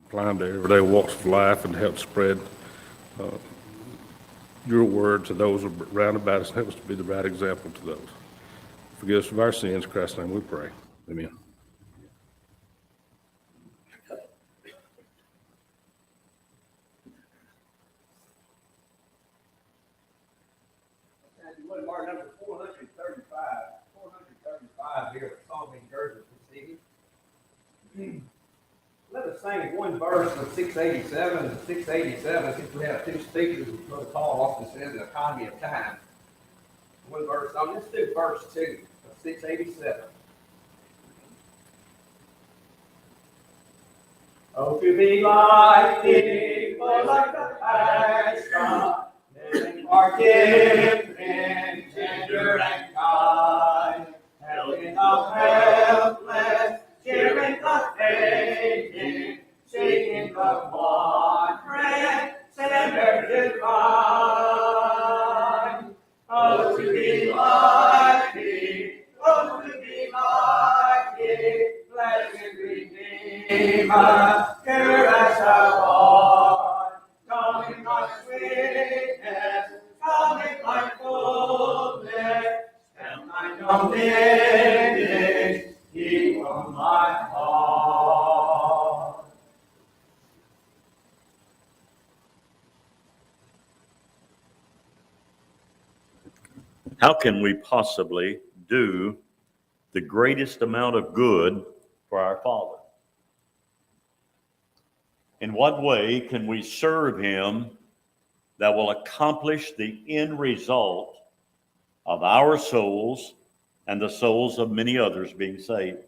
applying to everyday walks of life and help spread your word to those around about us and help us to be the right example to those. Forgive us of our sins. In Christ's name we pray. Amen. Mark number 435 here at Song Encouragement City. Let us sing one verse of 687 and 687 since we have two speakers, as Brother Paul often says, in economy of time. One verse, let's do verse 2 of 687. Oh, to be like thee, for like the passion, living forgiving, tender and kind, helping the helpless, cheering the fainting, seeking the wandering, sinner divine. Oh, to be like thee, oh, to be like thee, blessed Redeemer, pure as thou art, come in thy sweetness, come in thy fullness, and thy dominion, equal my heart. How can we possibly do the greatest amount of good for our Father? In what way can we serve Him that will accomplish the end result of our souls and the souls of many others being saved?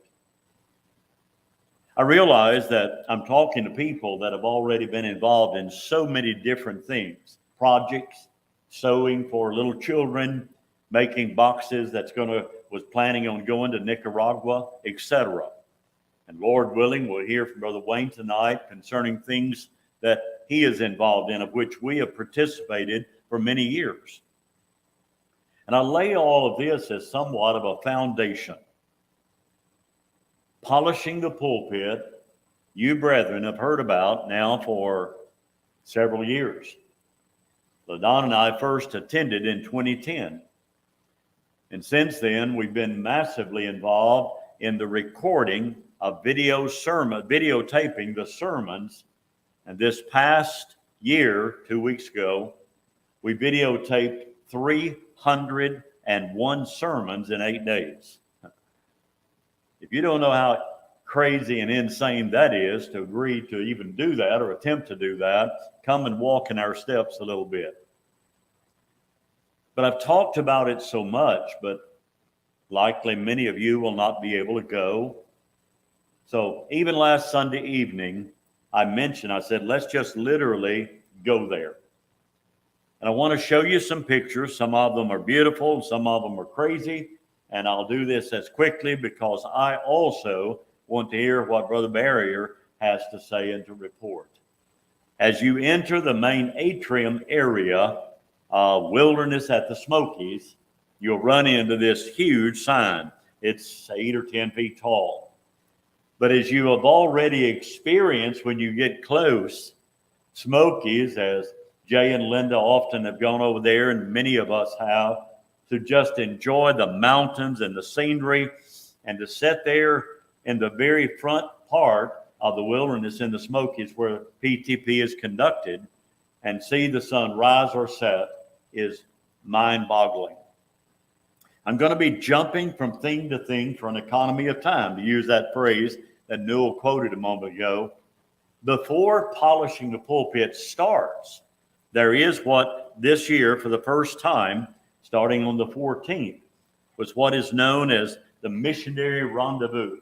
I realize that I'm talking to people that have already been involved in so many different things, projects, sewing for little children, making boxes was planning on going to Nicaragua, etc. And Lord willing, we'll hear from Brother Wayne tonight concerning things that he is involved in, of which we have participated for many years. And I lay all of this as somewhat of a foundation. Polishing the pulpit, you brethren have heard about now for several years. LaDon and I first attended in 2010. And since then, we've been massively involved in the recording of videotaping the sermons. And this past year, 2 weeks ago, we videotaped 301 sermons in 8 days. If you don't know how crazy and insane that is to agree to even do that or attempt to do that, come and walk in our steps a little bit. But I've talked about it so much, but likely many of you will not be able to go. So even last Sunday evening, I said, let's just literally go there. And I want to show you some pictures. Some of them are beautiful, some of them are crazy. And I'll do this as quickly because I also want to hear what Brother Barrier has to say and to report. As you enter the main atrium area, Wilderness at the Smokies, you'll run into this huge sign. It's 8 or 10 feet tall. But as you have already experienced when you get close, Smokies, as Jay and Linda often have gone over there, and many of us have, to just enjoy the mountains and the scenery, and to sit there in the very front part of the Wilderness in the Smokies where PTP is conducted and see the sun rise or set is mind-boggling. I'm going to be jumping from thing to thing for an economy of time, to use that phrase that Newell quoted a moment ago. Before polishing the pulpit starts, there is what this year, for the first time, starting on the 14th, was what is known as the Missionary Rendezvous.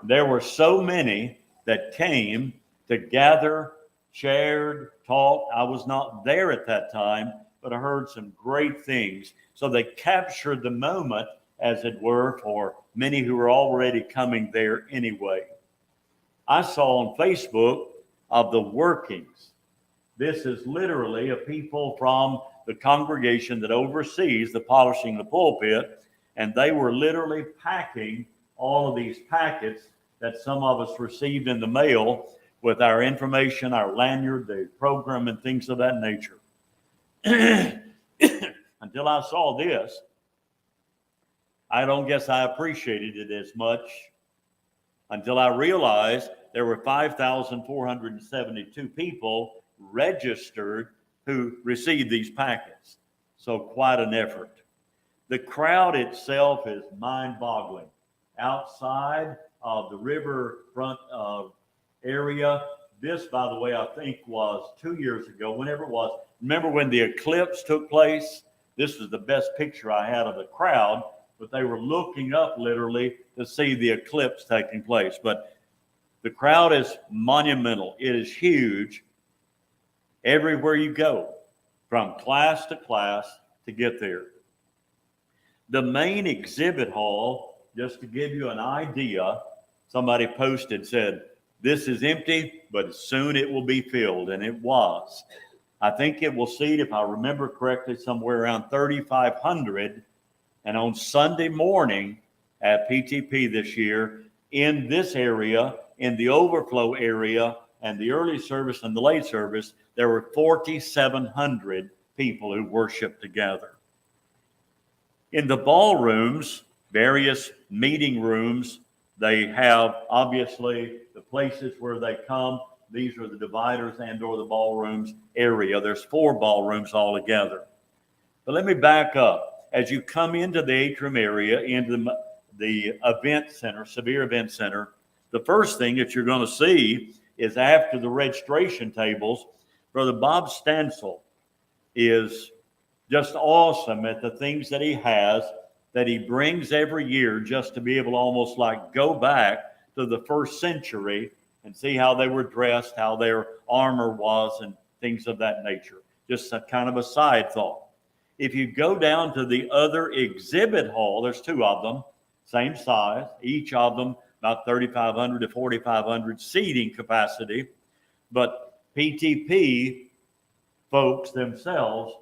There were so many that came to gather, shared, talked. I was not there at that time, but I heard some great things. So they captured the moment, as it were, for many who were already coming there anyway. I saw on Facebook of the workings. This is literally a people from the congregation that oversees the polishing of the pulpit, and they were literally packing all of these packets that some of us received in the mail with our information, our lanyard, the program, and things of that nature. Until I saw this, I don't guess I appreciated it as much until I realized there were 5,472 people registered who received these packets. So quite an effort. The crowd itself is mind-boggling. Outside of the riverfront area, this, by the way, I think was 2 years ago, whenever it was. Remember when the eclipse took place? This was the best picture I had of the crowd, but they were looking up literally to see the eclipse taking place. But the crowd is monumental. It is huge everywhere you go, from class to get there. The main exhibit hall, just to give you an idea, somebody posted, said, this is empty, but soon it will be filled, and it was. I think it will seat, if I remember correctly, somewhere around 3,500. And on Sunday morning at PTP this year, in this area, in the overflow area, and the early service and the late service, there were 4,700 people who worshiped together. In the ballrooms, various meeting rooms, they have obviously the places where they come. These are the dividers and or the ballrooms area. There's 4 ballrooms altogether. But let me back up. As you come into the atrium area, into the event center, Severe Event Center, the first thing that you're going to see is after the registration tables, Brother Bob Stansel is just awesome at the things that he has, that he brings every year, just to be able to almost like go back to the first century and see how they were dressed, how their armor was, and things of that nature. Just a kind of a side thought. If you go down to the other exhibit hall, there's 2 of them, same size, each of them about 3,500 to 4,500 seating capacity. But PTP folks themselves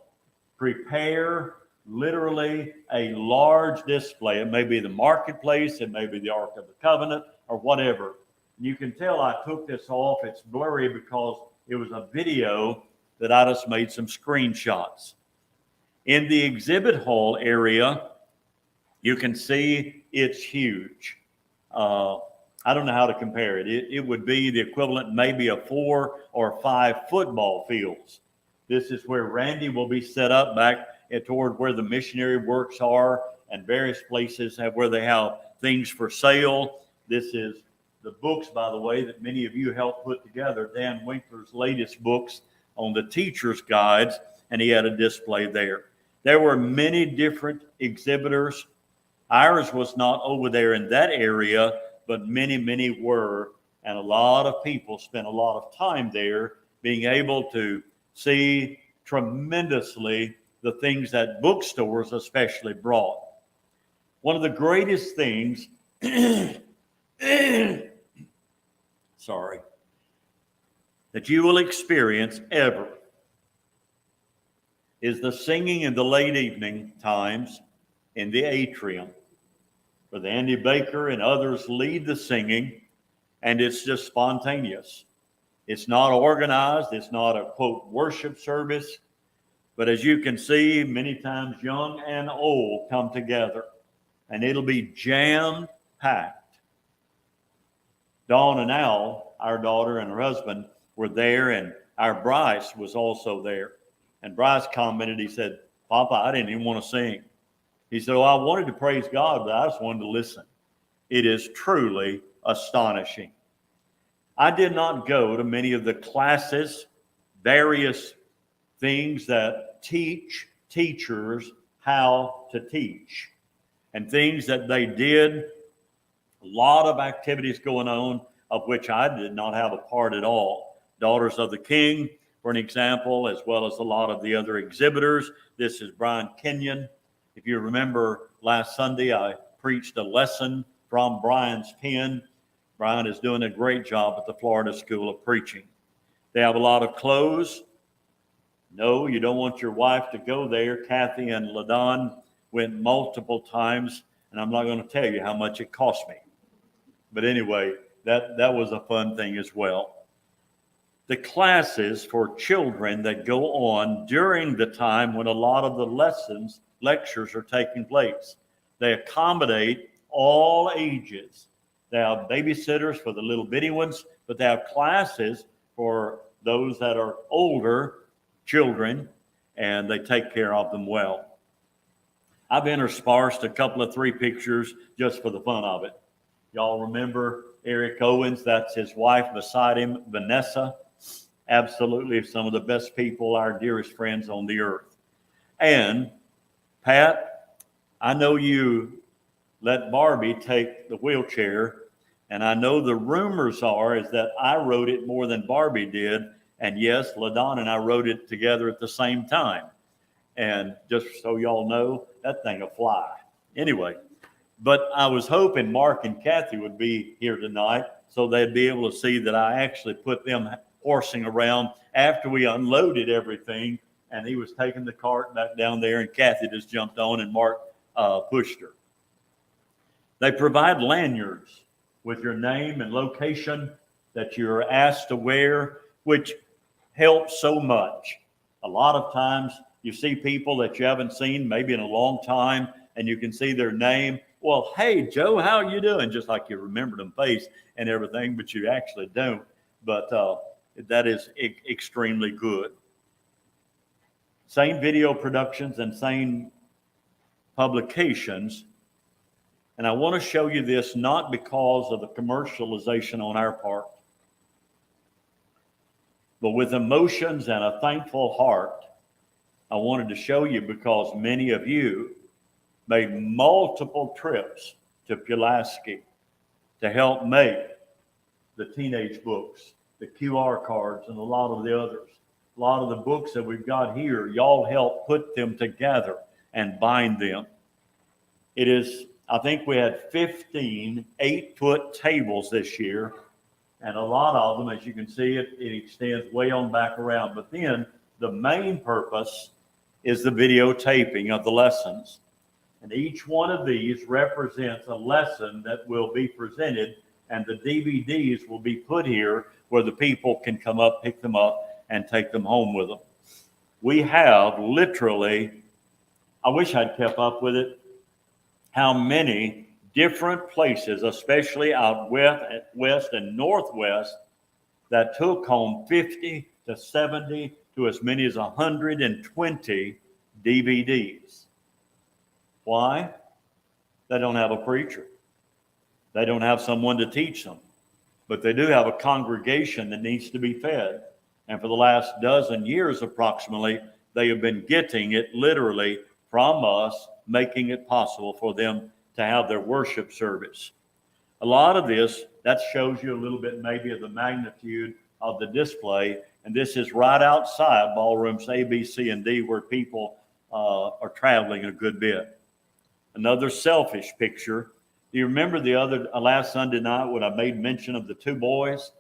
prepare literally a large display. It may be the marketplace, it may be the Ark of the Covenant, or whatever. You can tell I took this off. It's blurry because it was a video that I just made some screenshots. In the exhibit hall area, you can see it's huge. I don't know how to compare it. It would be the equivalent maybe of 4 or 5 football fields. This is where Randy will be set up back toward where the missionary works are, and various places where they have things for sale. This is the books, by the way, that many of you helped put together. Dan Winkler's latest books on the teacher's guides, and he had a display there. There were many different exhibitors. Ours was not over there in that area, but many were. And a lot of people spent a lot of time there being able to see tremendously the things that bookstores especially brought. One of the greatest things, sorry, that you will experience ever is the singing in the late evening times in the atrium, where the Andy Baker and others lead the singing, and it's just spontaneous. It's not organized. It's not a, quote, worship service. But as you can see, many times young and old come together, and it'll be jam-packed. Dawn and Al, our daughter and her husband, were there, and our Bryce was also there. And Bryce commented, he said, Papa, I didn't even want to sing. He said, I wanted to praise God, but I just wanted to listen. It is truly astonishing. I did not go to many of the classes, various things that teach teachers how to teach, and things that they did, a lot of activities going on, of which I did not have a part at all. Daughters of the King, for an example, as well as a lot of the other exhibitors. This is Brian Kenyon. If you remember last Sunday, I preached a lesson from Brian's pen. Brian is doing a great job at the Florida School of Preaching. They have a lot of clothes. No, you don't want your wife to go there. Kathy and LaDon went multiple times, and I'm not going to tell you how much it cost me. But anyway, that was a fun thing as well. the classes for children that go on during the time when a lot of the lectures are taking place. They accommodate all ages. They have babysitters for the little bitty ones, but they have classes for those that are older children, and they take care of them well. I've interspersed a couple of 3 pictures just for the fun of it. Y'all remember Eric Owens? That's his wife beside him, Vanessa. Absolutely some of the best people, our dearest friends on the earth. And Pat, I know you let Barbie take the wheelchair, and I know the rumors are is that I rode it more than Barbie did. And yes, LaDonna and I rode it together at the same time. And just so y'all know, that thing will fly. Anyway, but I was hoping Mark and Kathy would be here tonight so they'd be able to see that I actually put them horsing around after we unloaded everything, and he was taking the cart back down there, and Kathy just jumped on and Mark pushed her. They provide lanyards with your name and location that you're asked to wear, which helps so much. A lot of times you see people that you haven't seen maybe in a long time, and you can see their name. Well, hey, Joe, how are you doing? Just like you remember them face and everything, but you actually don't. But that is extremely good. Same video productions and same publications. And I want to show you this not because of the commercialization on our part, but with emotions and a thankful heart. I wanted to show you because many of you made multiple trips to Pulaski to help make the teenage books, the QR cards, and a lot of the others. A lot of the books that we've got here, y'all help put them together and bind them. It is, I think we had 15 8-foot tables this year, and a lot of them, as you can see, it extends way on back around. But then the main purpose is the videotaping of the lessons. And each one of these represents a lesson that will be presented, and the DVDs will be put here where the people can come up, pick them up, and take them home with them. We have literally, I wish I'd kept up with it, how many different places, especially out west and northwest, that took home 50 to 70 to as many as 120 DVDs. Why? They don't have a preacher. They don't have someone to teach them. But they do have a congregation that needs to be fed. And for the last dozen years approximately, they have been getting it literally from us, making it possible for them to have their worship service. A lot of this, that shows you a little bit maybe of the magnitude of the display. And this is right outside ballrooms A, B, C, and D, where people are traveling a good bit. Another selfish picture. Do you remember the last Sunday night when I made mention of the 2 boys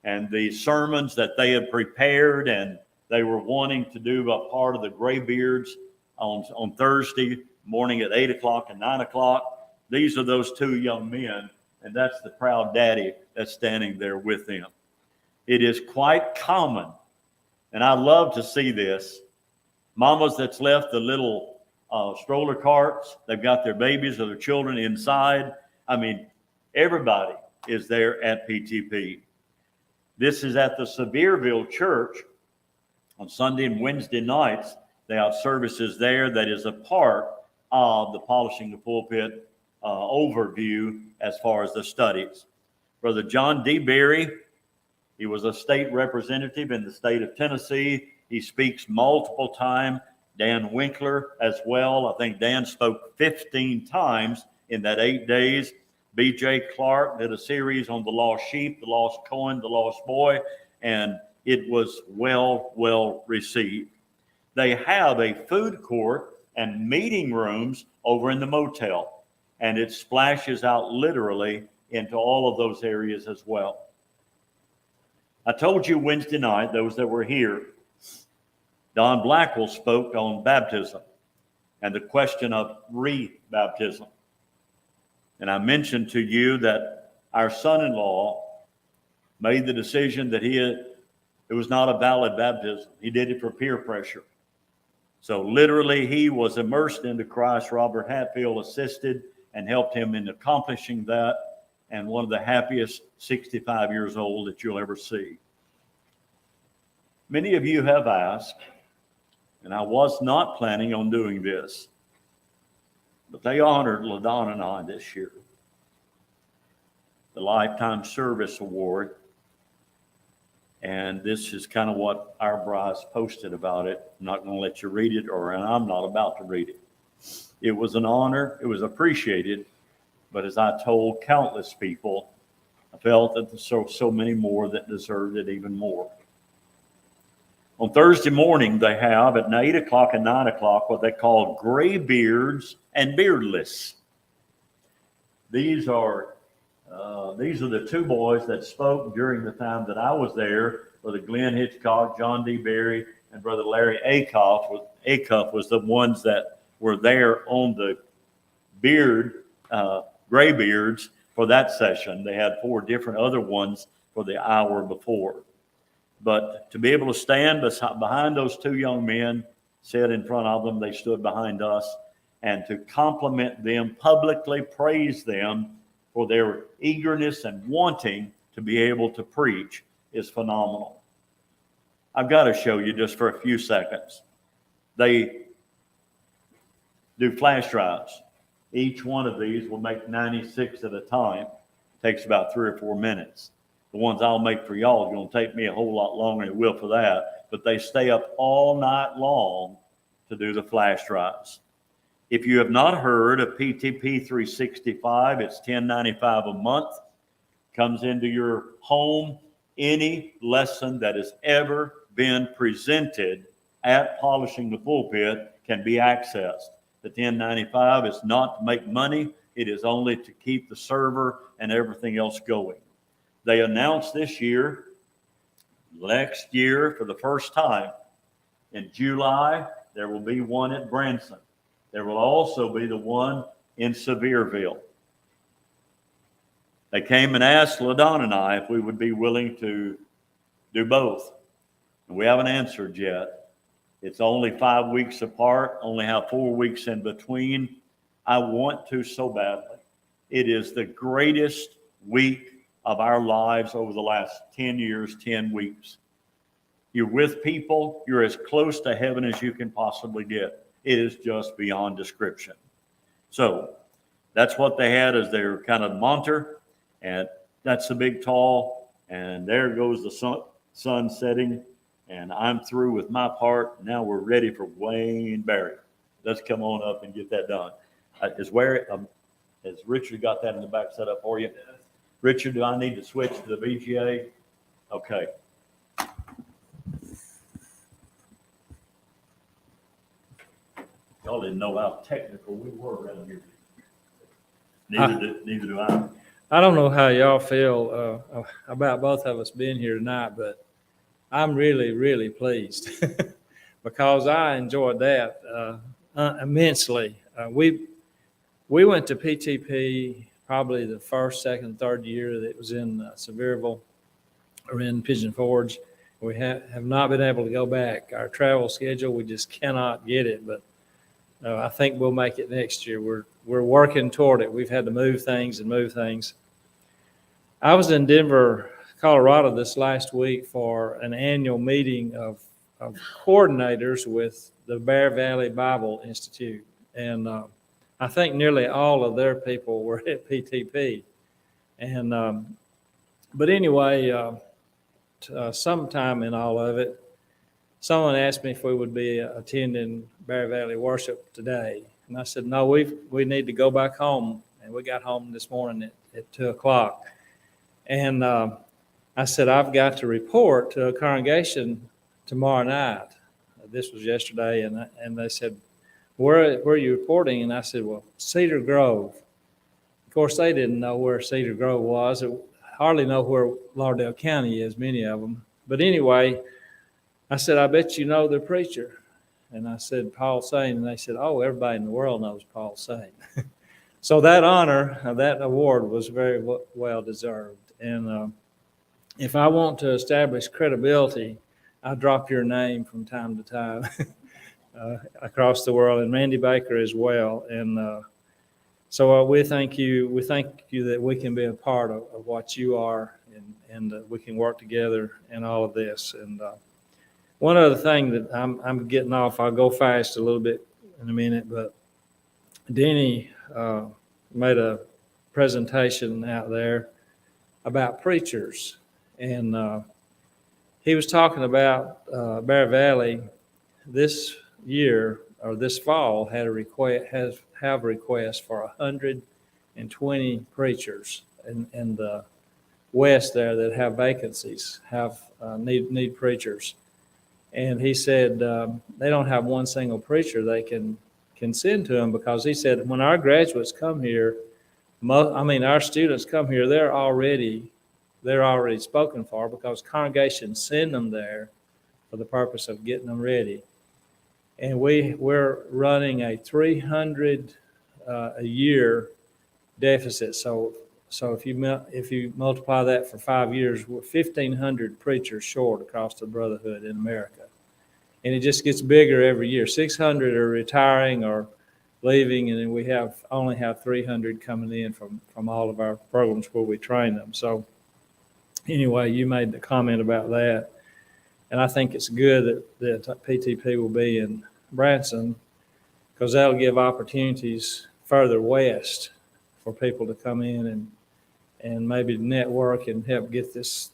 and the sermons that they had prepared, and they were wanting to do a part of the Graybeards on Thursday morning at 8 o'clock and 9 o'clock? These are those 2 young men, and that's the proud daddy that's standing there with them. It is quite common, and I love to see this. Mamas that's left the little stroller carts, they've got their babies or their children inside. I mean, everybody is there at PTP. This is at the Sevierville Church on Sunday and Wednesday nights. They have services there that is a part of the Polishing the Pulpit overview as far as the studies. Brother John D. Berry, he was a state representative in the state of Tennessee. He speaks multiple times. Dan Winkler as well. I think Dan spoke 15 times in that 8 days. B.J. Clark did a series on the lost sheep, the lost coin, the lost boy, and it was well received. They have a food court and meeting rooms over in the motel, and it splashes out literally into all of those areas as well. I told you Wednesday night, those that were here, Don Blackwell spoke on baptism and the question of re-baptism. And I mentioned to you that our son-in-law made the decision that he It was not a valid baptism. He did it for peer pressure. So literally, he was immersed into Christ. Robert Hatfield assisted and helped him in accomplishing that, and one of the happiest 65 years old that you'll ever see. Many of you have asked, and I was not planning on doing this, but they honored LaDonna and I this year. The Lifetime Service Award. And this is kind of what our brides posted about it. I'm not going to let you read it, and I'm not about to read it. It was an honor. It was appreciated. But as I told countless people, I felt that there's so many more that deserved it even more. On Thursday morning, they have at 8 o'clock and 9 o'clock what they call gray beards and beardless. These are the two boys that spoke during the time that I was there. Brother Glenn Hitchcock, John D. Berry, and Brother Larry Acuff was the ones that were there on the gray beards for that session. They had 4 different other ones for the hour before. But to be able to stand behind those 2 young men, said in front of them, they stood behind us, and to compliment them, publicly praise them for their eagerness and wanting to be able to preach is phenomenal. I've got to show you just for a few seconds. They do flash drives. Each one of these will make 96 at a time. Takes about 3 or 4 minutes. The ones I'll make for y'all are going to take me a whole lot longer than it will for that. But they stay up all night long to do the flash drives. If you have not heard of PTP 365, it's $10.95 a month. Comes into your home. Any lesson that has ever been presented at Polishing the Pulpit can be accessed. The $10.95 is not to make money. It is only to keep the server and everything else going. They announced this year, next year for the first time, in July, there will be one at Branson. There will also be the one in Sevierville. They came and asked LaDonna and I if we would be willing to do both. And we haven't answered yet. It's only 5 weeks apart, only have 4 weeks in between. I want to so badly. It is the greatest week of our lives over the last 10 years, 10 weeks. You're with people, you're as close to heaven as you can possibly get. It is just beyond description. So that's what they had as their kind of monter. And that's the big tall. And there goes the sun setting. And I'm through with my part. Now we're ready for Wayne Barry. Let's come on up and get that done. Has Richard got that in the back set up for you? Richard, do I need to switch to the VGA? Okay. Y'all didn't know how technical we were around here. Neither do I. I don't know how y'all feel about both of us being here tonight, but I'm really, really pleased because I enjoyed that immensely. We went to PTP probably the first, second, third year that it was in Sevierville or in Pigeon Forge. We have not been able to go back. Our travel schedule, we just cannot get it, but I think we'll make it next year. We're working toward it. We've had to move things. I was in Denver, Colorado this last week for an annual meeting of coordinators with the Bear Valley Bible Institute. And I think nearly all of their people were at PTP. And but anyway, sometime in all of it, someone asked me if we would be attending Bear Valley worship today. And I said, no, we need to go back home. And we got home this morning at 2 o'clock. And I said, I've got to report to a congregation tomorrow night. This was yesterday. And they said, where are you reporting? And I said, well, Cedar Grove. Of course, they didn't know where Cedar Grove was. They hardly know where Lauderdale County is, many of them. But anyway, I said, I bet you know the preacher. And I said, Paul Sain. And they said, oh, everybody in the world knows Paul Sain. So that honor, that award was very well deserved. And if I want to establish credibility, I drop your name from time to time across the world, and Randy Baker as well. And so we thank you. We thank you that we can be a part of what you are, and we can work together in all of this. And one other thing that I'm getting off, I'll go fast a little bit in a minute, but Denny made a presentation out there about preachers, and he was talking about Bear Valley this year or this fall had a request have requests for 120 preachers in the west there that have vacancies, need preachers. And he said they don't have one single preacher they can send to them, because he said when our graduates come here, our students come here, they're already spoken for, because congregations send them there for the purpose of getting them ready. And we're running a 300 a year deficit. So if you multiply that for 5 years, we're 1,500 preachers short across the brotherhood in America. And it just gets bigger every year. 600 are retiring or leaving, and then we only have 300 coming in from all of our programs where we train them. So anyway, you made the comment about that. And I think it's good that PTP will be in Branson, because that'll give opportunities further west for people to come in and maybe network and help get this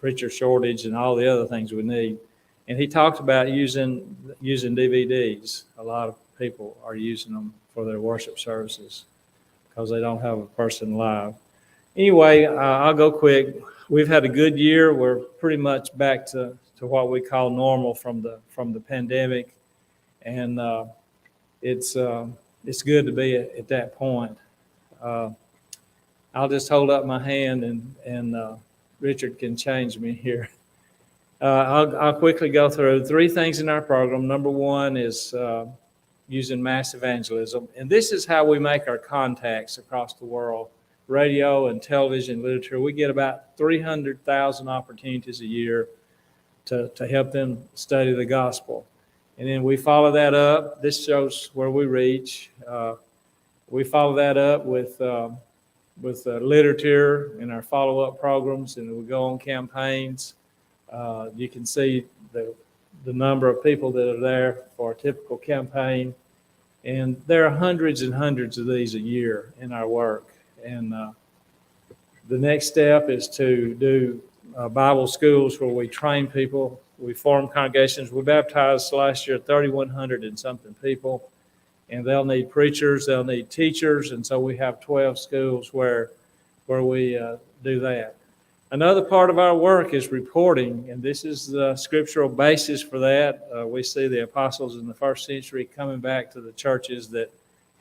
preacher shortage and all the other things we need. And he talked about using DVDs. A lot of people are using them for their worship services because they don't have a person live. Anyway, I'll go quick. We've had a good year. We're pretty much back to what we call normal from the pandemic, and it's good to be at that point. I'll just hold up my hand and Richard can change me here. I'll quickly go through 3 things in our program. Number 1 is using mass evangelism, and this is how we make our contacts across the world. Radio and television, literature. We get about 300,000 opportunities a year to help them study the gospel. And then we follow that up. This shows where we reach. We follow that up with literature in our follow-up programs, and we go on campaigns. You can see the number of people that are there for a typical campaign. And there are hundreds and hundreds of these a year in our work. And the next step is to do Bible schools where we train people. We form congregations. We baptized last year 3,100 and something people, and they'll need preachers, they'll need teachers, and so we have 12 schools where we do that. Another part of our work is reporting, and this is the scriptural basis for that. We see the apostles in the first century coming back to the churches that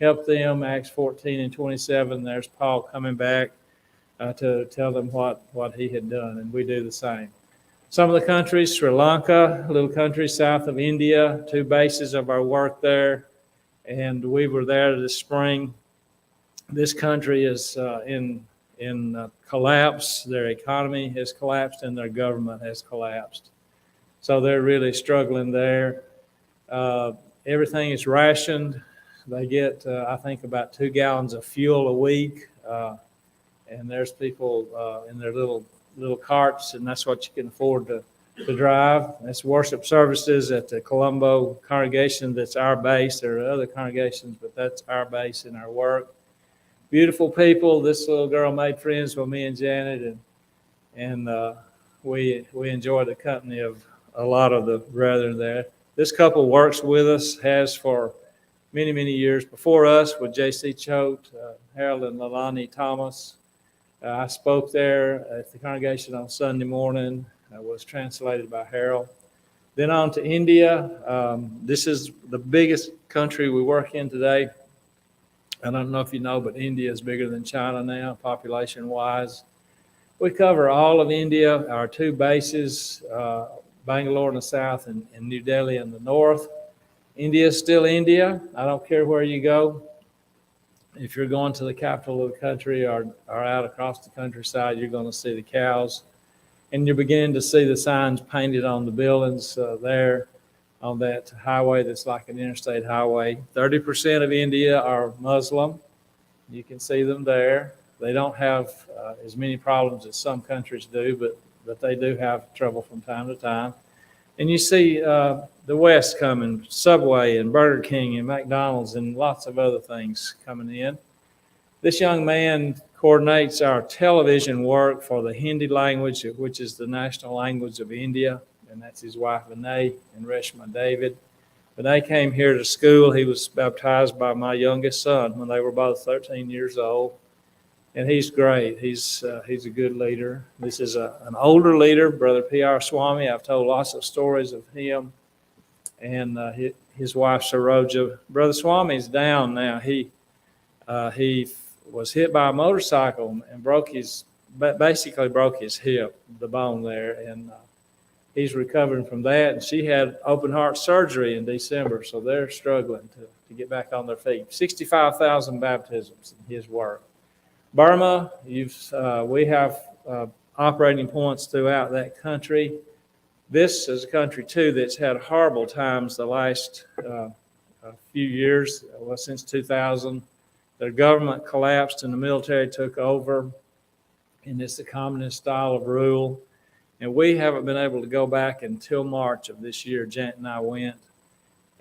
helped them. Acts 14 and 27, there's Paul coming back to tell them what he had done, and we do the same. Some of the countries, Sri Lanka, a little country south of India, 2 bases of our work there, and we were there this spring. This country is in collapse. Their economy has collapsed and their government has collapsed. So they're really struggling there. Everything is rationed. They get, I think, about 2 gallons of fuel a week. And there's people in their little carts, and that's what you can afford to drive. That's worship services at the Colombo congregation. That's our base. There are other congregations, but that's our base in our work. Beautiful people. This little girl made friends with me and Janet, and we enjoy the company of a lot of the brethren there. This couple works with us, has for many, many years before us with J.C. Choate, Harold and Lalani Thomas. I spoke there at the congregation on Sunday morning. I was translated by Harold. Then on to India. This is the biggest country we work in today. I don't know if you know, but India is bigger than China now, population-wise. We cover all of India, our 2 bases, Bangalore in the south and New Delhi in the north. India is still India. I don't care where you go. If you're going to the capital of the country or out across the countryside, you're going to see the cows. And you're beginning to see the signs painted on the buildings there on that highway that's like an interstate highway. 30% of India are Muslim. You can see them there. They don't have as many problems as some countries do, but they do have trouble from time to time. And you see the West coming, Subway and Burger King and McDonald's and lots of other things coming in. This young man coordinates our television work for the Hindi language, which is the national language of India, and that's his wife Vinay and Reshma David. Vinay came here to school. He was baptized by my youngest son when they were both 13 years old, and he's great. He's a good leader. This is an older leader, Brother P.R. Swami. I've told lots of stories of him and his wife Saroja. Brother Swami's down now. He was hit by a motorcycle and basically broke his hip, the bone there, and he's recovering from that. And she had open heart surgery in December, so they're struggling to get back on their feet. 65,000 baptisms in his work. Burma, we have operating points throughout that country. This is a country, too, that's had horrible times the last few years, since 2000. The government collapsed and the military took over, and it's the communist style of rule. And we haven't been able to go back until March of this year. Janet and I went,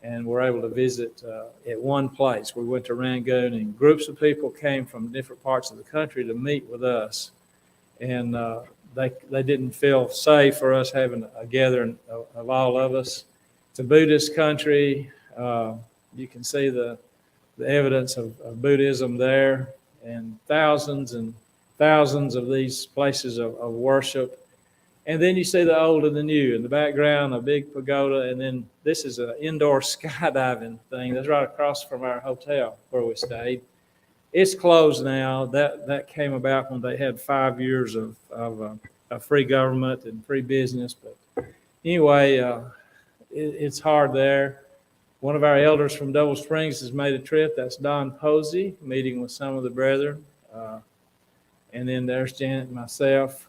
and were able to visit at one place. We went to Rangoon, and groups of people came from different parts of the country to meet with us. And they didn't feel safe for us having a gathering of all of us. It's a Buddhist country. You can see the evidence of Buddhism there, and thousands of these places of worship. And then you see the old and the new. In the background, a big pagoda, and then this is an indoor skydiving thing that's right across from our hotel where we stayed. It's closed now. That came about when they had 5 years of free government and free business. But anyway, it's hard there. One of our elders from Double Springs has made a trip. That's Don Posey, meeting with some of the brethren. And then there's Janet and myself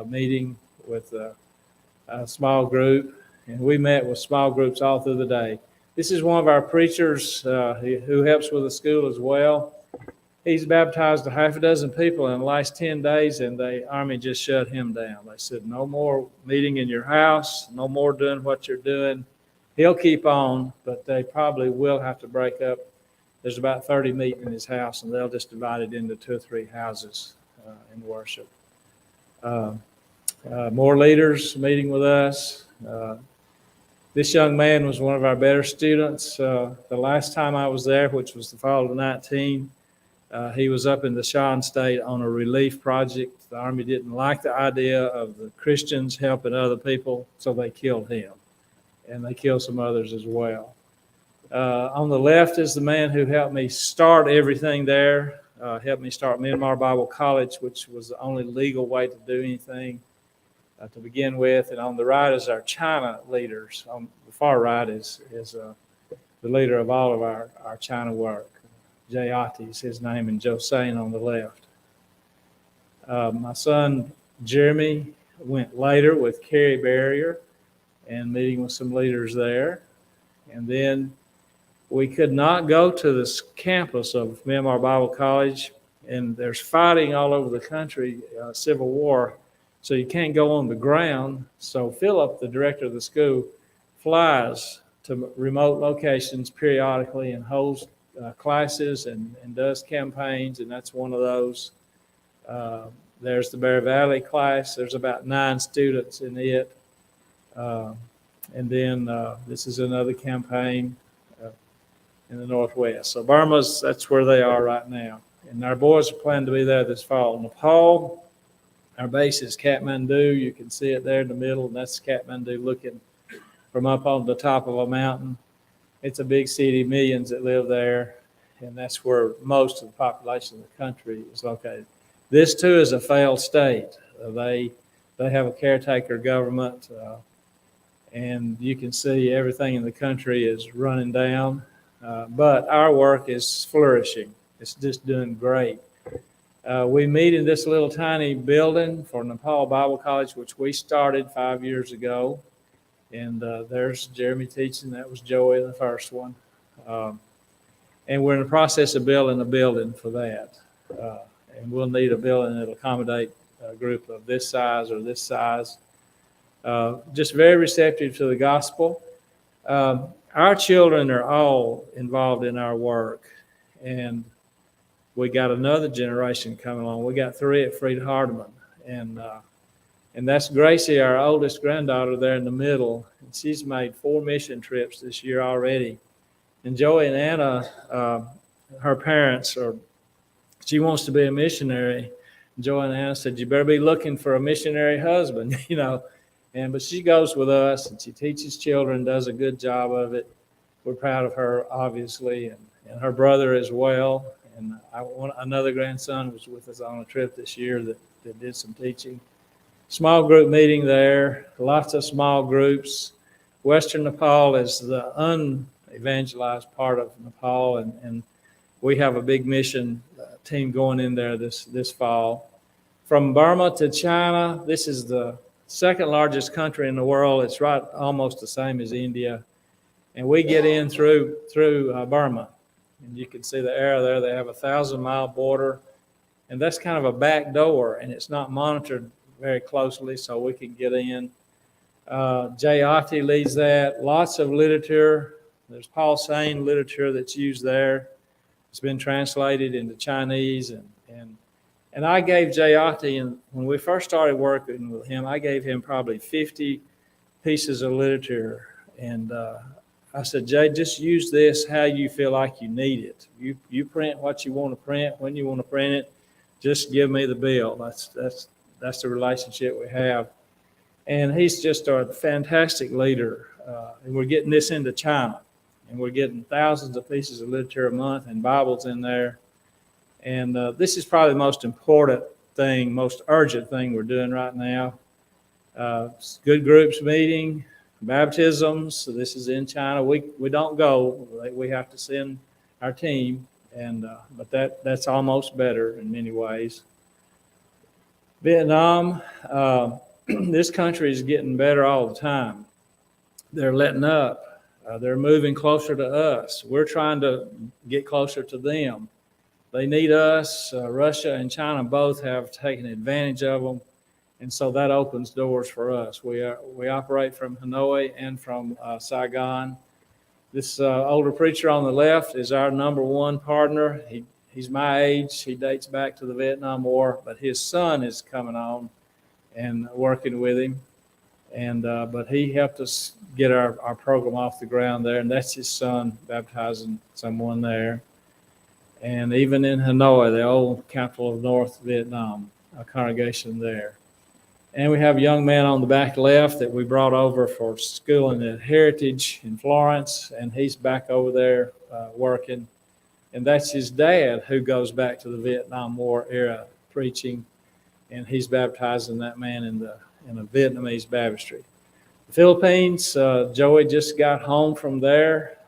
meeting with a small group. And we met with small groups all through the day. This is one of our preachers who helps with the school as well. He's baptized a half a dozen people in the last 10 days, and the Army just shut him down. They said, no more meeting in your house, no more doing what you're doing. He'll keep on, but they probably will have to break up. There's about 30 meeting in his house, and they'll just divide it into 2 or 3 houses in worship. More leaders meeting with us. This young man was one of our better students. The last time I was there, which was the fall of 19, he was up in the Shan State on a relief project. The Army didn't like the idea of the Christians helping other people, so they killed him. And they killed some others as well. On the left is the man who helped me start everything there, helped me start Myanmar Bible College, which was the only legal way to do anything to begin with. And on the right is our China leaders. On the far right is the leader of all of our China work. Jay Ati is his name, and Joe Sain on the left. My son Jeremy went later with Carrie Barrier and meeting with some leaders there. And then we could not go to the campus of Myanmar Bible College, and there's fighting all over the country, civil war, so you can't go on the ground. So Philip, the director of the school, flies to remote locations periodically and holds classes and does campaigns, and that's one of those. There's the Bear Valley class. There's about 9 students in it. And then this is another campaign in the Northwest. So Burma's, that's where they are right now. And our boys are planning to be there this fall. Nepal, our base is Kathmandu. You can see it there in the middle, and that's Kathmandu looking from up on the top of a mountain. It's a big city, millions that live there, and that's where most of the population of the country is located. This, too, is a failed state. They have a caretaker government, and you can see everything in the country is running down, but our work is flourishing. It's just doing great. We meet in this little tiny building for Nepal Bible College, which we started 5 years ago. And there's Jeremy teaching. That was Joey, the first one. And we're in the process of building a building for that. And we'll need a building that'll accommodate a group of this size or this size. Just very receptive to the gospel. Our children are all involved in our work. And we got another generation coming along. We got 3 at Fried Hardeman. And that's Gracie, our oldest granddaughter there in the middle. And she's made 4 mission trips this year already. And Joey and Anna, her parents she wants to be a missionary. Joey and Anna said, you better be looking for a missionary husband, but she goes with us and she teaches children, does a good job of it. We're proud of her, obviously, and her brother as well. And another grandson was with us on a trip this year that did some teaching. Small group meeting there, lots of small groups. Western Nepal is the unevangelized part of Nepal, and we have a big mission team going in there this fall. From Burma to China, this is the second largest country in the world. It's right almost the same as India. And we get in through Burma. And you can see the arrow there. They have a 1,000-mile border. And that's kind of a back door, and it's not monitored very closely, so we can get in. Jay Ati leads that. Lots of literature. There's Paul Sain literature that's used there. It's been translated into Chinese. And I gave Jay Ati, and when we first started working with him, I gave him probably 50 pieces of literature. And I said, Jay, just use this how you feel like you need it. You print what you want to print, when you want to print it. Just give me the bill. That's the relationship we have. And he's just a fantastic leader. And we're getting this into China. And we're getting thousands of pieces of literature a month and Bibles in there. And this is probably the most important thing, most urgent thing we're doing right now. Good groups meeting, baptisms. So this is in China. We don't go. We have to send our team. But that's almost better in many ways. Vietnam, this country is getting better all the time. They're letting up. They're moving closer to us. We're trying to get closer to them. They need us. Russia and China both have taken advantage of them, and so that opens doors for us. We operate from Hanoi and from Saigon. This older preacher on the left is our number one partner. He's my age. He dates back to the Vietnam War, but his son is coming on and working with him. But he helped us get our program off the ground there, and that's his son baptizing someone there. And even in Hanoi, the old capital of North Vietnam, a congregation there. And we have a young man on the back left that we brought over for schooling at Heritage in Florence, and he's back over there working. And that's his dad who goes back to the Vietnam War era preaching, and he's baptizing that man in a Vietnamese baptistry. The Philippines, Joey just got home from there.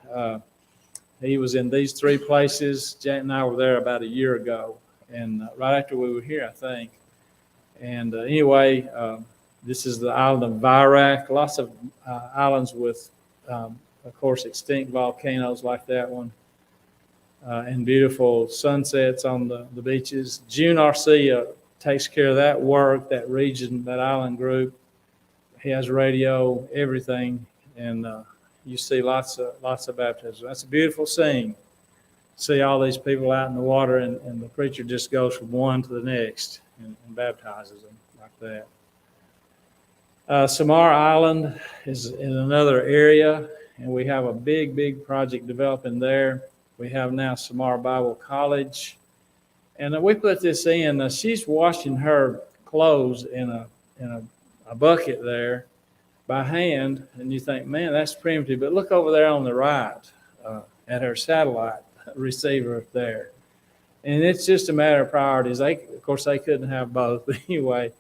He was in these 3 places. Janet and I were there about a year ago, and right after we were here, I think. And anyway, this is the island of Virac. Lots of islands with, of course, extinct volcanoes like that one, and beautiful sunsets on the beaches. June RC takes care of that work, that region, that island group. He has radio, everything, and you see lots of baptisms. That's a beautiful scene. See all these people out in the water, and the preacher just goes from one to the next and baptizes them like that. Samar Island is in another area, and we have a big project developing there. We have now Samar Bible College. And we put this in. She's washing her clothes in a bucket there by hand, and you think, man, that's primitive. But look over there on the right at her satellite receiver there, and it's just a matter of priorities. Of course, they couldn't have both, but anyway,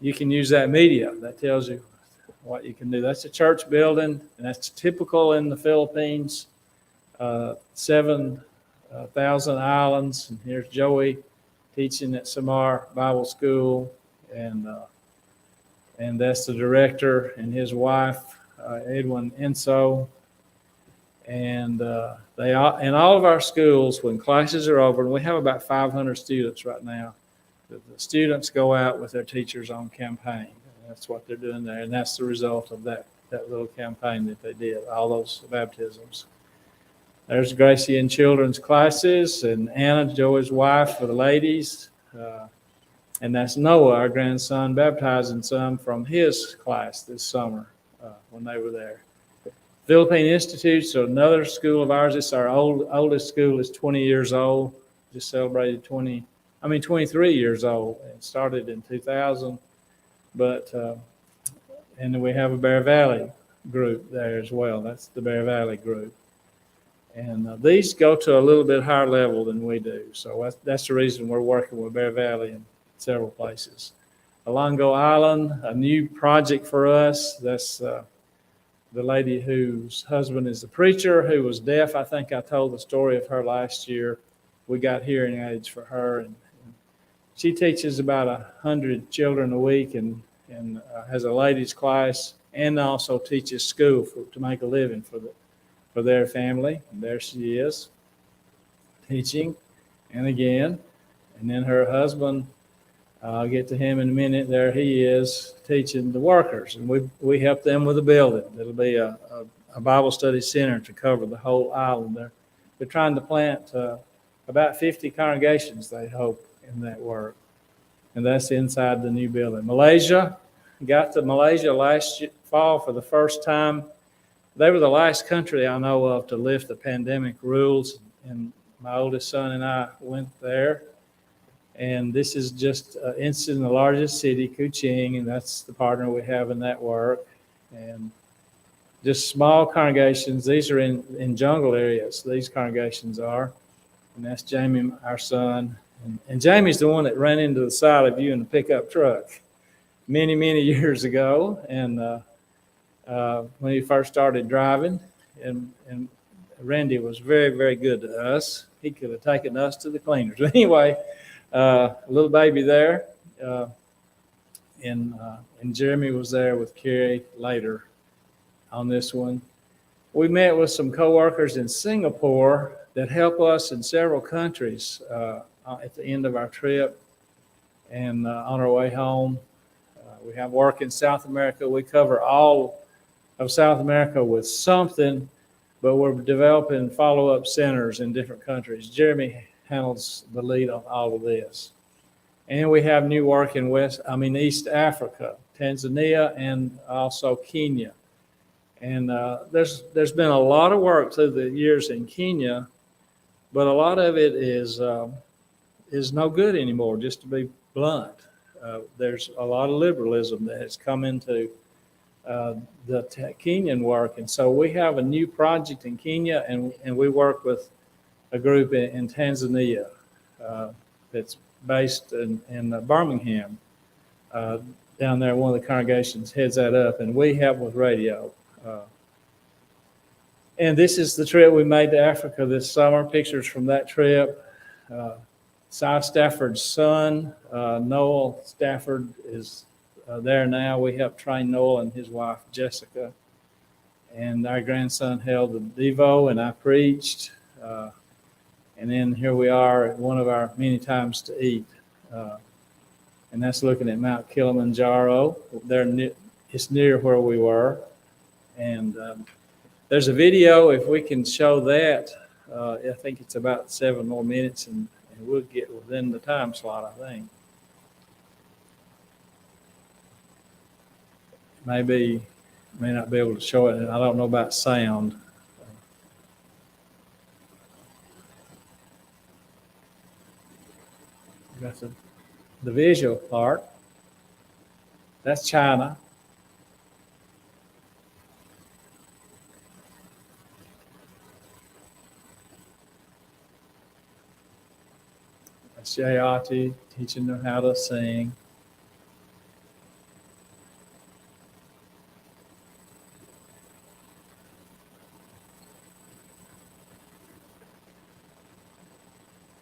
you can use that media. That tells you what you can do. That's a church building, and that's typical in the Philippines. 7,000 islands, and here's Joey teaching at Samar Bible School, and that's the director and his wife, Edwin Enso. And they all, in all of our schools, when classes are over, and we have about 500 students right now, the students go out with their teachers on campaign. That's what they're doing there, and that's the result of that little campaign that they did, all those baptisms. There's Gracie in children's classes, and Anna, Joey's wife, for the ladies. And that's Noah, our grandson, baptizing some from his class this summer when they were there. Philippine Institute's another school of ours. It's our oldest school. Is 20 years old. Just celebrated 23 years old. It started in 2000. But, and then we have a Bear Valley group there as well. That's the Bear Valley group. And these go to a little bit higher level than we do. So that's the reason we're working with Bear Valley in several places. Alongo Island, a new project for us. That's the lady whose husband is a preacher who was deaf. I think I told the story of her last year. We got hearing aids for her. And she teaches about 100 children a week and has a ladies class and also teaches school to make a living for their family. And there she is, teaching. And again, and then her husband, I'll get to him in a minute. There he is teaching the workers. And we help them with a building. It'll be a Bible study center to cover the whole island. They're trying to plant about 50 congregations, they hope, in that work. And that's inside the new building. Malaysia, got to Malaysia last fall for the first time. They were the last country I know of to lift the pandemic rules, and my oldest son and I went there. And this is just it's in the largest city, Kuching, and that's the partner we have in that work. And just small congregations. These are in jungle areas. These congregations are, and that's Jamie, our son. And Jamie's the one that ran into the side of you in the pickup truck many years ago. And when he first started driving, and Randy was very good to us. He could have taken us to the cleaners. Anyway, little baby there, and Jeremy was there with Carrie later on this one. We met with some coworkers in Singapore that help us in several countries at the end of our trip and on our way home. We have work in South America. We cover all of South America with something, but we're developing follow-up centers in different countries. Jeremy handles the lead on all of this. And we have new work in East Africa, Tanzania, and also Kenya. And there's been a lot of work through the years in Kenya, but a lot of it is no good anymore, just to be blunt. There's a lot of liberalism that has come into the Kenyan work. And so we have a new project in Kenya, and we work with a group in Tanzania that's based in Birmingham. Down there, one of the congregations heads that up, and we help with radio. And this is the trip we made to Africa this summer. Pictures from that trip. Cy Stafford's son, Noel Stafford, is there now. We helped train Noel and his wife, Jessica. And our grandson held the Devo, and I preached. And then here we are at one of our many times to eat. And that's looking at Mount Kilimanjaro. It's near where we were. And there's a video, if we can show that. I think it's about 7 more minutes, and we'll get within the time slot, I think. May not be able to show it. I don't know about sound. That's the visual part. That's China. That's Jayati teaching them how to sing.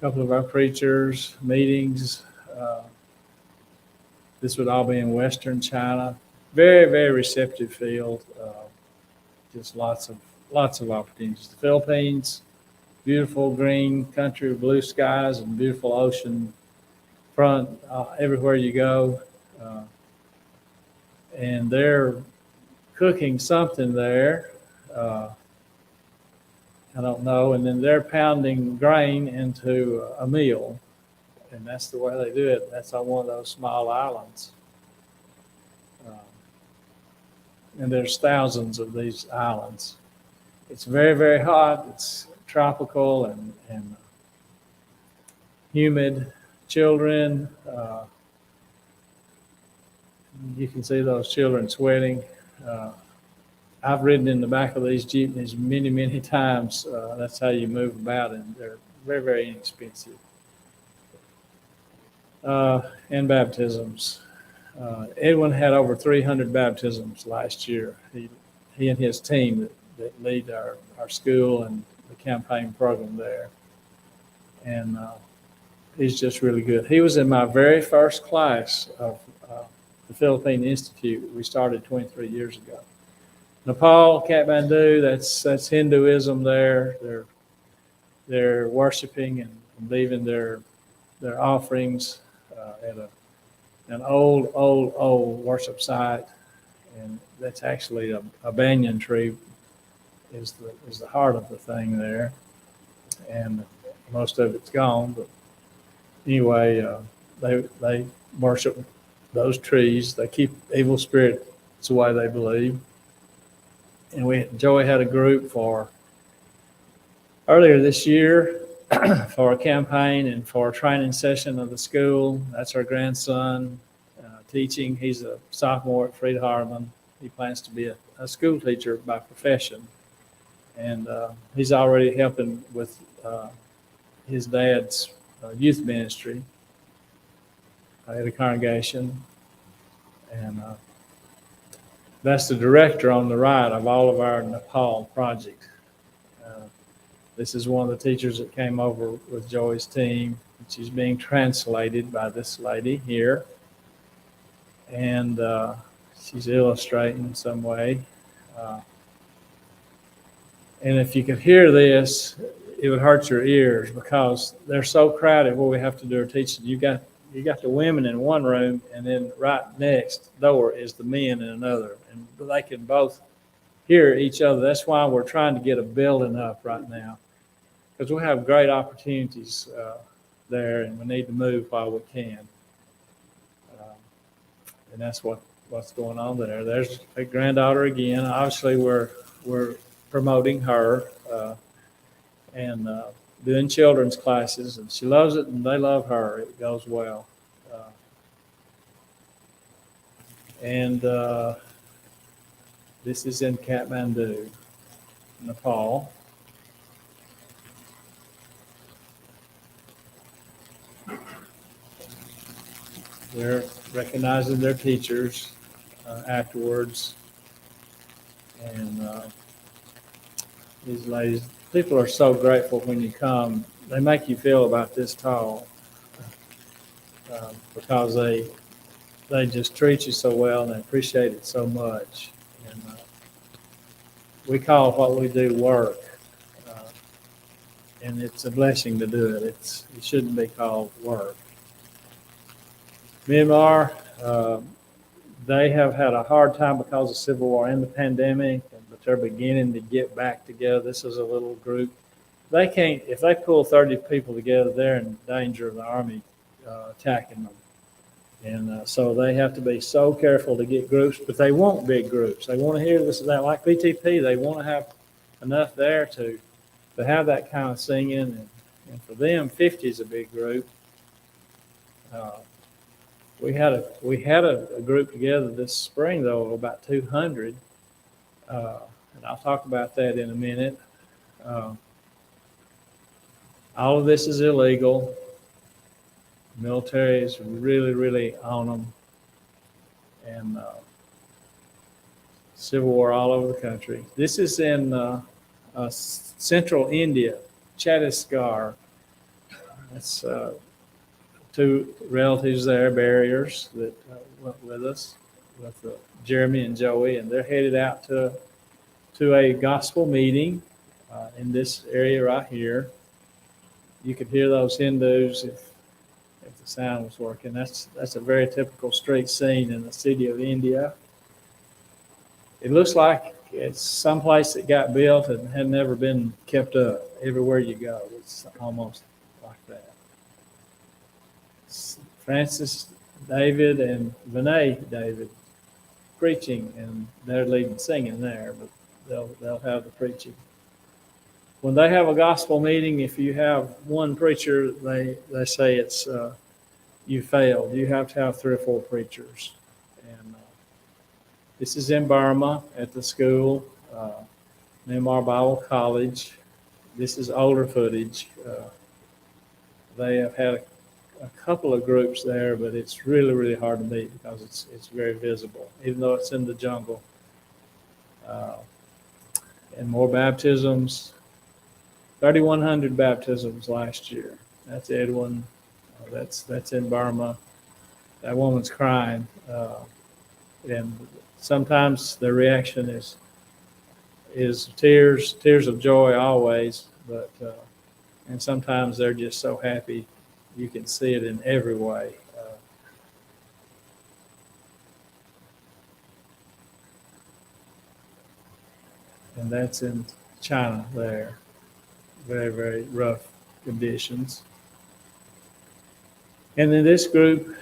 couple of our preachers, meetings. This would all be in Western China. Very, very receptive field. Just lots of opportunities. The Philippines, beautiful green country with blue skies and beautiful ocean front everywhere you go. And they're cooking something there. I don't know. And then they're pounding grain into a meal. And that's the way they do it. That's on one of those small islands. And there's thousands of these islands. It's very, very hot. It's tropical and humid. Children, you can see those children sweating. I've ridden in the back of these jeepneys many, many times. That's how you move about, and they're very, very inexpensive. And baptisms. Edwin had over 300 baptisms last year. He and his team that lead our school and the campaign program there. And he's just really good. He was in my very first class of the Philippine Institute. We started 23 years ago. Nepal, Kathmandu, that's Hinduism there. They're worshiping and leaving their offerings at an old worship site, and that's actually a banyan tree is the heart of the thing there, and most of it's gone. But anyway, they worship those trees. They keep evil spirits away, they believe. And Joey had a group for earlier this year for a campaign and for a training session of the school. That's our grandson teaching. He's a sophomore at Fried Hardeman. He plans to be a school teacher by profession. And he's already helping with his dad's youth ministry at a congregation. And that's the director on the right of all of our Nepal project. This is one of the teachers that came over with Joey's team. She's being translated by this lady here. And she's illustrating in some way. And if you could hear this, it would hurt your ears because they're so crowded where we have to do our teaching. You got the women in one room, and then right next door is the men in another. And they can both hear each other. That's why we're trying to get a building up right now, because we have great opportunities there, and we need to move while we can. And that's what's going on there. There's a granddaughter again. Obviously, we're promoting her and doing children's classes, and she loves it, and they love her. It goes well. And this is in Kathmandu, Nepal. They're recognizing their teachers afterwards. And these ladies, people are so grateful when you come. They make you feel about this tall because they just treat you so well and they appreciate it so much. And we call what we do work. And it's a blessing to do it. It shouldn't be called work. Myanmar, they have had a hard time because of civil war and the pandemic, but they're beginning to get back together. This is a little group. They can't, if they pull 30 people together, they're in danger of the army attacking them. And so they have to be so careful to get groups, but they want big groups. They want to hear this and that, like PTP. They want to have enough there to have that kind of singing. And for them, 50 is a big group. We had a group together this spring, though, of about 200, and I'll talk about that in a minute. All of this is illegal. The military is really, really on them, and civil war all over the country. This is in central India, Chhattisgarh. That's two relatives there, barriers, that went with us, with Jeremy and Joey, and they're headed out to a gospel meeting in this area right here. You could hear those Hindus if the sound was working. That's a very typical street scene in the city of India. It looks like it's someplace that got built and had never been kept up. Everywhere you go, it's almost like that. Francis David and Vinay David preaching, and they're leading singing there, but they'll have the preaching. When they have a gospel meeting, if you have one preacher, they say it's you failed. You have to have 3 or 4 preachers. And this is in Burma at the school, Myanmar Bible College. This is older footage. They have had a couple of groups there, but it's really, really hard to meet because it's very visible, even though it's in the jungle. And more baptisms. 3,100 baptisms last year. That's Edwin. That's in Burma. That woman's crying, and sometimes the reaction is tears of joy always, but and sometimes they're just so happy. You can see it in every way. And that's in China there. Very, very rough conditions. And then this group,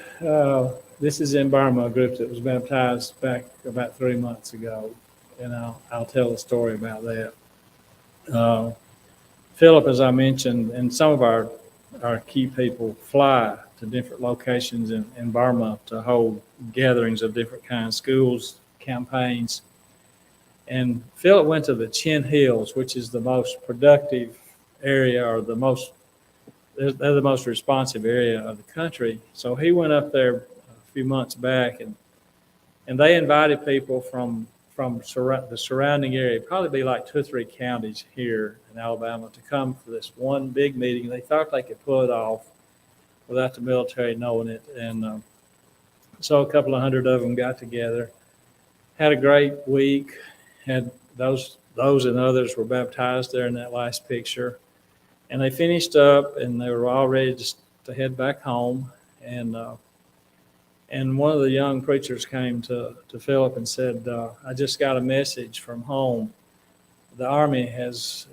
this is in Burma, a group that was baptized back about 3 months ago. And I'll tell a story about that. Philip, as I mentioned, and some of our key people fly to different locations in Burma to hold gatherings of different kinds, schools, campaigns. And Philip went to the Chin Hills, which is the most productive area, or they're the most responsive area of the country. So he went up there a few months back, and they invited people from the surrounding area, probably be like 2 or 3 counties here in Alabama, to come for this one big meeting. They thought they could pull it off without the military knowing it. And so a couple of hundred of them got together, had a great week, had those and others were baptized there in that last picture. And they finished up, and they were all ready to head back home. And one of the young preachers came to Philip and said, I just got a message from home. The Army has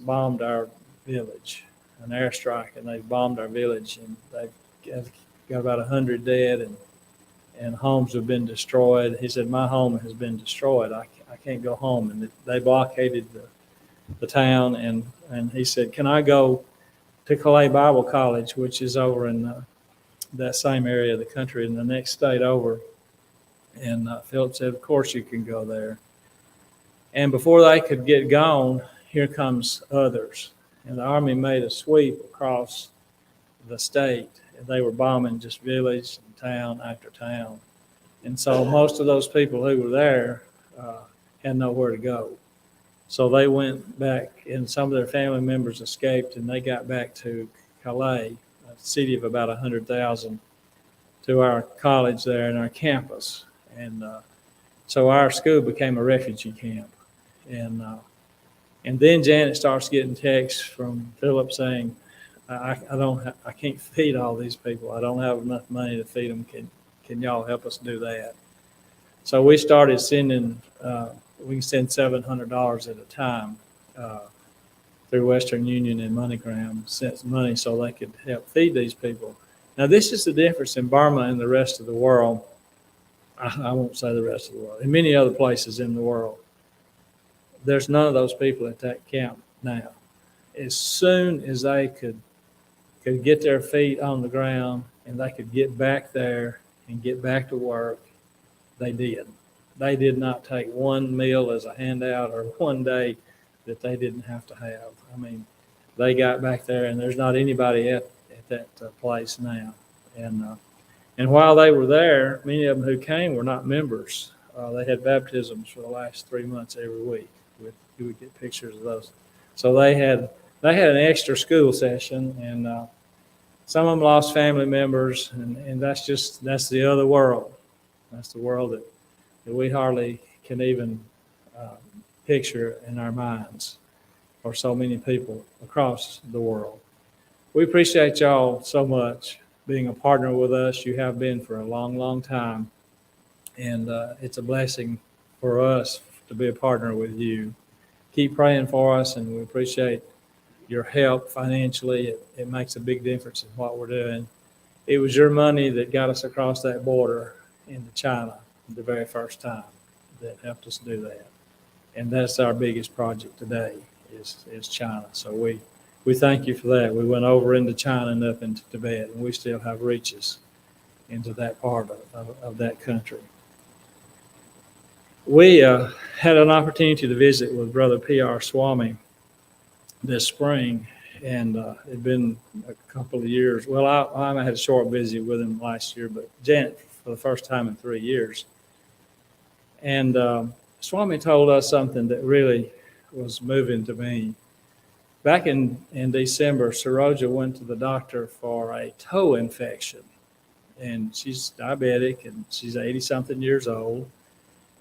bombed our village, an airstrike, and they've bombed our village, and they've got about 100 dead, and homes have been destroyed. He said, my home has been destroyed. I can't go home. And they blockaded the town, and he said, can I go to Calais Bible College, which is over in that same area of the country in the next state over? And Philip said, of course you can go there. And before they could get gone, here comes others. And the Army made a sweep across the state, and they were bombing just village and town after town. And so most of those people who were there had nowhere to go. So they went back, and some of their family members escaped, and they got back to Calais, a city of about 100,000, to our college there and our campus. And so our school became a refugee camp. And then Janet starts getting texts from Philip saying, I can't feed all these people. I don't have enough money to feed them. Can y'all help us do that? So we started sending, we can send $700 at a time through Western Union and MoneyGram, sent money so they could help feed these people. Now, this is the difference in Burma and the rest of the world. I won't say the rest of the world. In many other places in the world, there's none of those people at that camp now. As soon as they could get their feet on the ground and they could get back there and get back to work, they did. They did not take one meal as a handout or one day that they didn't have to have. I mean, they got back there, and there's not anybody at that place now. And while they were there, many of them who came were not members. They had baptisms for the last 3 months every week. You would get pictures of those. So they had an extra school session, some of them lost family members, and that's the other world. That's the world that we hardly can even picture in our minds for so many people across the world. We appreciate y'all so much being a partner with us. You have been for a long, long time, and it's a blessing for us to be a partner with you. Keep praying for us, and we appreciate your help financially. It makes a big difference in what we're doing. It was your money that got us across that border into China the very first time that helped us do that. And that's our biggest project today is China. So we thank you for that. We went over into China and up into Tibet, and we still have reaches into that part of that country. We had an opportunity to visit with Brother P.R. Swami this spring, and it'd been a couple of years. Well, I had a short visit with him last year, but Janet for the first time in 3 years. And Swami told us something that really was moving to me. Back in December, Saroja went to the doctor for a toe infection, and she's diabetic, and she's 80-something years old,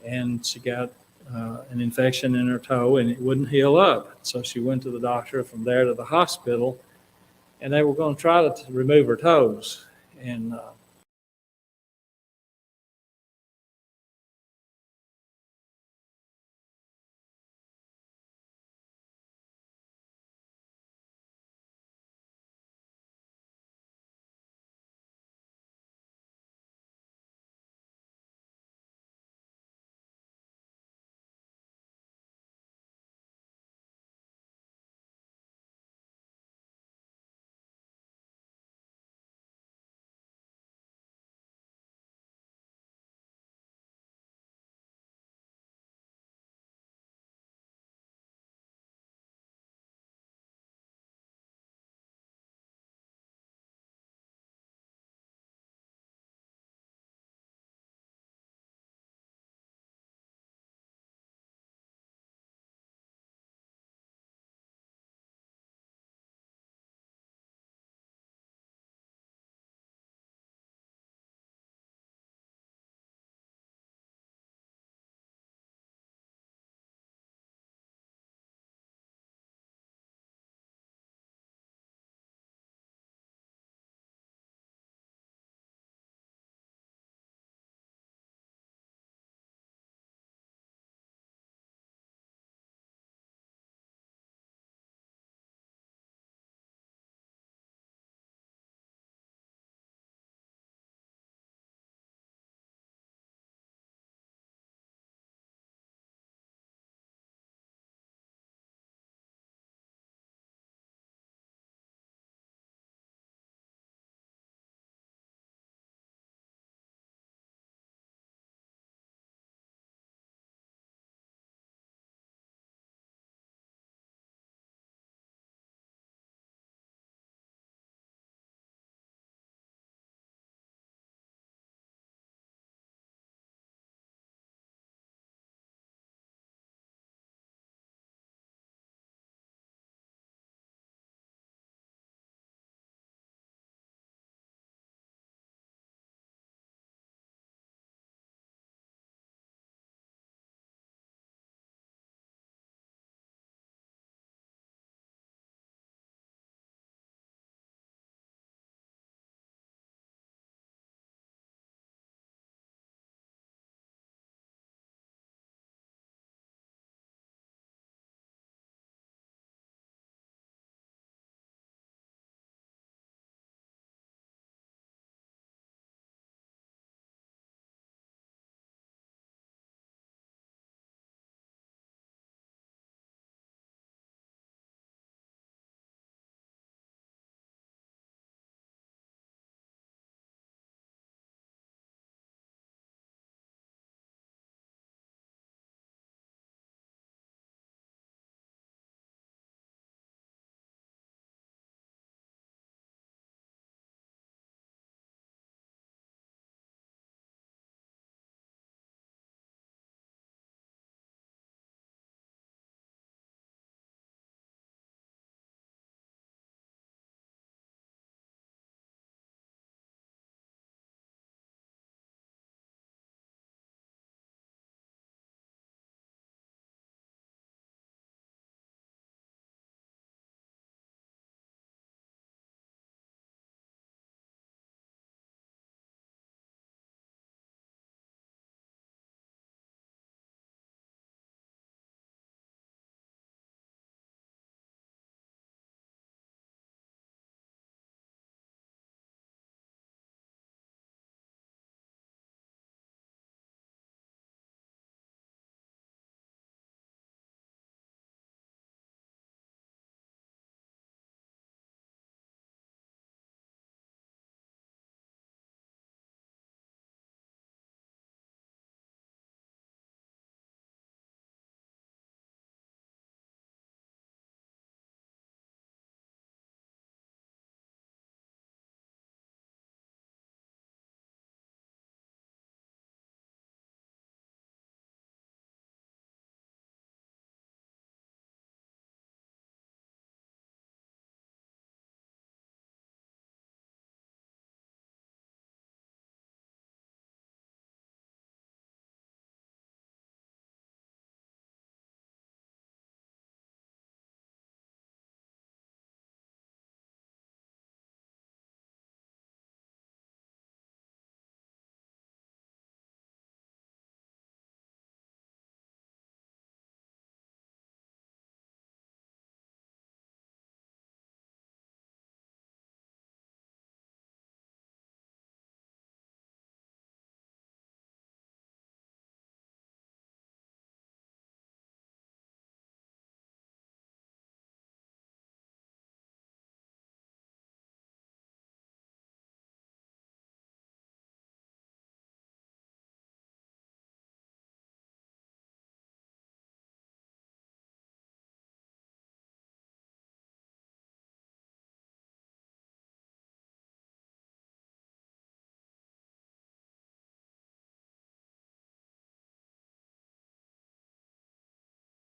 and she got an infection in her toe, and it wouldn't heal up. So she went to the doctor, from there to the hospital, and they were going to try to remove her toes. And